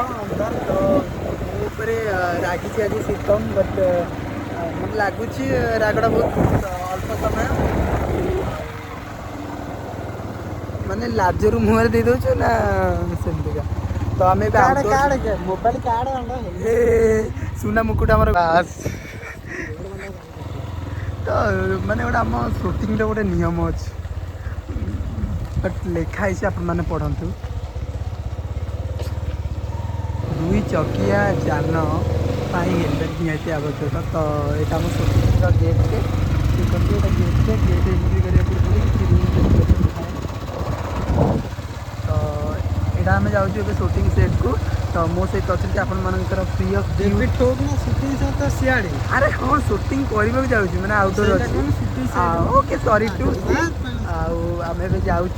अंधार तो ऊपर रागी आज शीतम बट मतलब लगुच रागड़ा बहुत अल्प समय माने लाजरू मुहर दे दौचु ना सेमतिका तो आम मोबाइल कार्ड सुना मुकुट आम बास तो माने गोटे आम सुटिंग गोटे नियम अच्छे बट लिखाई आपण मैंने पढ़ु दुई चकिया जान हेलमेट निहाती आवश्यक तो यहाँ आम सुटिंग गेट के देखते गेट गेट एंट्री करने पूर्व किसी रूल रेगुलेशन थाए तो यहाँ आम जाऊँ सुटिंग सेट को तो मो सहित अच्छे आपण मानकर प्रिय सुटिंग सहित सियाड़े अरे हाँ सुटिंग करने जाऊँ मैंने आउटडोर अच्छी ओके सॉरी टू आम जाऊँ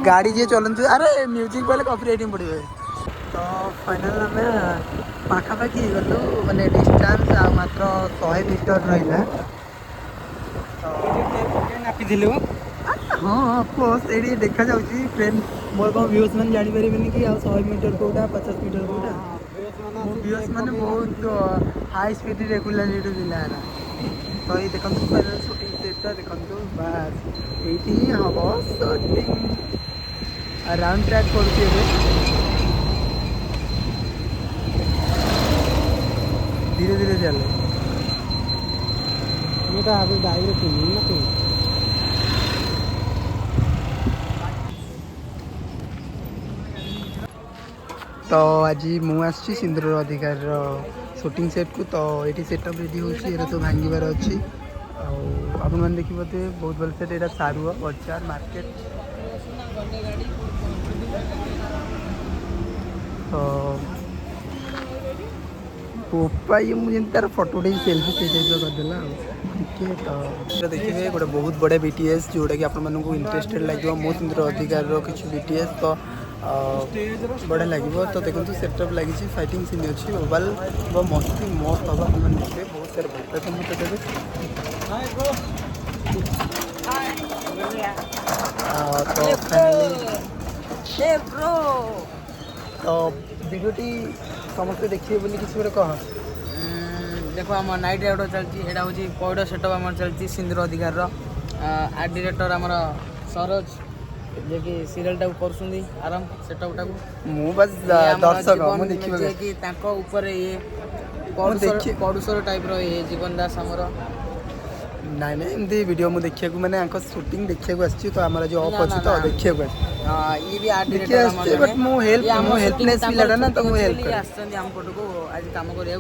गाड़ी जी चलते अरे म्यूजिक बोले कॉपीराइट पड़े तो फाइनल आम पाखापाखि गलु माने डिस्टेंस आ मात्र 100 मीटर रहा नापिलु हाँ अफकोर्स ये देखा जाऊँगी ट्रेन मोर कौन व्यूज मैंने जापर कि आ 100 मीटर कौटा 50 मीटर कौटा मो व्यूज मैंने बहुत हाई स्पीड रेगुलारिटी दिला तो ये देखो फाइनल शूटिंग सेटा देखो बास ये हम शूटिंग राउंड ट्रैक करुचे धीरे धीरे चले तो आज मुझे सिंदूर अधिकार शूटिंग सेट को तो ये सेटअप रेडी हो सब भांगार अच्छी आपण मैंने देखिए बहुत भल से यहाँ सारुआ बजार मार्केट तो पोपा ये मुझे तार फोटो उठे सेल्फी से टाइप करदेला देखिए तो देखिए गोटे बहुत बड़े बीटीएस जोटा कि आपण इंटरेस्टेड लगे मो सिंदूर अधिकार किसी बीटीएस तो बढ़िया लगे तो देखो सेटअप लगी फाइटिंग सीन अच्छी मोबाइल मस्ती मस्त हम आप देखिए बहुत सारे भट्टा तो मत देवे तो वीडियोटी समस्त देखिए बोली किसी गोटे कह देखो आम नाइट आउट चलती यहाँ हूँ पौड़ सेटअप आम चलती सिंदूर अधिकार आर्ट डायरेक्टर आमर सरोज जे कि सीरियल टाक कर आराम सेटअप टाक बस दर्शक कि ऊपर ये पड़ुसर टाइप ये जीवन दास आमर नाई ना एमती वीडियो मुझे देखा मैंने शूटिंग देखा आसी तो आम जो अफ अच्छी तो देखा ये भी आर्ट बट मु हेल्पनेस पिलाटा ना तो मु हेल्प आम पटको आज कम करा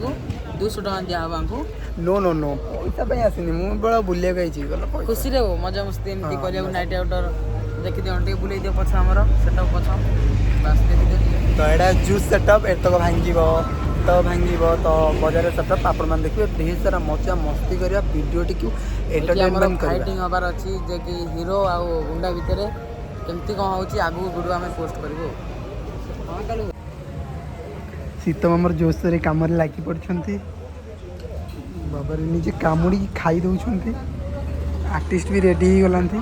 200 टका दिया हमको नो नो नो पैसा पे आसनी मु बड़ा बुलिया खुशी रे मजा मस्ती एमती करिया नाइट आउटर देखी दियो टे बुले दियो पछ हमर सेटअप पछ बस देखी दियो तो एटा जूस सेटअप एतक भांगिबो तो बजार सेटअप आपण मान देखिए ढेर सारा मजा मस्ती करिया वीडियो टी को एंटरटेनमेंट करिया फाइटिंग हबार अछि जे कि हीरो आ गुंडा भितरे केमती कोन होची आगु वीडियो हमें पोस्ट करबो सीतम हमर जोश रे काम रे लागी पड़छंती बाबा रे निजे कामुड़ी खाई दउछंती आर्टिस्ट भी रेडी ही गलांती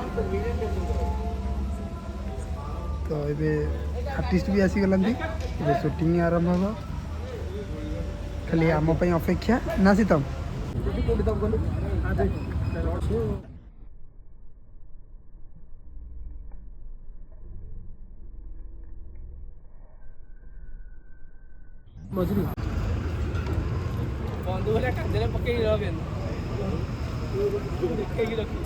तो ये आर्टिस्ट भी आसी गलांती ये शूटिंग आरंभ हो खाली आम अपेक्षा ना सीतम मजरू बंधु वाला कांदे पके रबेन देखे की रखी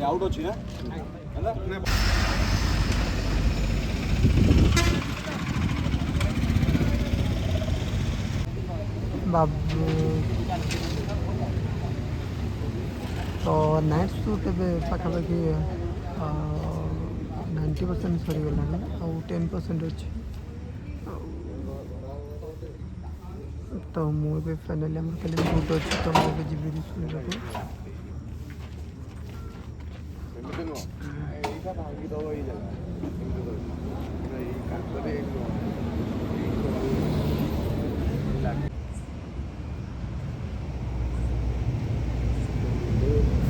आउट अच्छी ना बाबू तो नाइट सुट पाखापाखि 90% सरीगला आ 10% अच्छे तो मुझे फाइनाली आम खाली बहुत अच्छे तो मुझे जी शुणी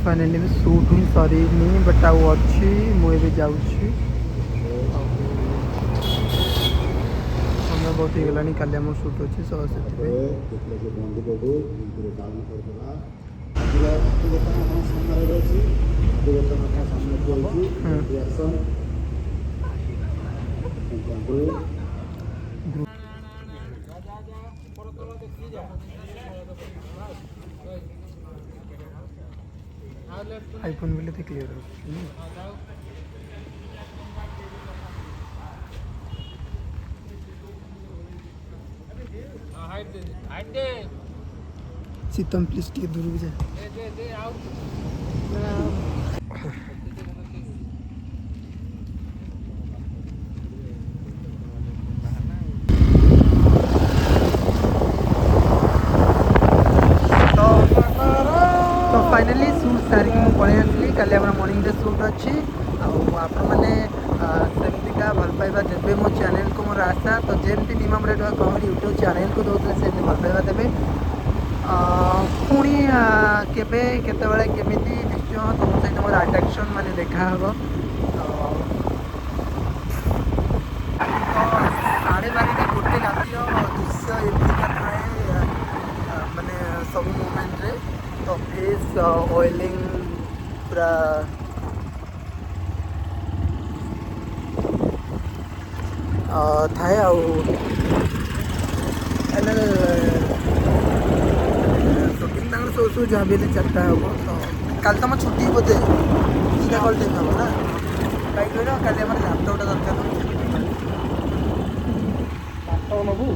फाइनाली भी सुट ही सरीनी बट आउ अच्छी मुझे जाऊँगी समय बहुत ही गलानी काली आम सुट अच्छी सो से आईफोन बोले तो क्लियर शीतम प्लीज टे दूर भी जाए तो फाइनाली सुट सारी पलि आसली काली आम मॉर्निंग डे सुट अच्छी आपका भल पाइबा देवे मो चैनल को मोर आशा तो जमी मिनिमम रेट कहूँ यूट्यूब चैनल को दौते से भल पाइबा देवे पुणी केबे केतबेले केमिति निश्चय तुम सहित मोर अट्राक्शन माने देखा हम साढ़े 12 गोटे रातिर दृश्य एमतीका थाए माने सब मोमेंट रे तो फेस ऑयलिंग पूरा थाए शूटिंग तांकर सो सो जहाँ भी 4टा हम तो कल तुम छुट्टी बोधे क्या कल टाइम हम ना कहीं कह काली लैपटपटा दरकार ବାଟ ନବୁ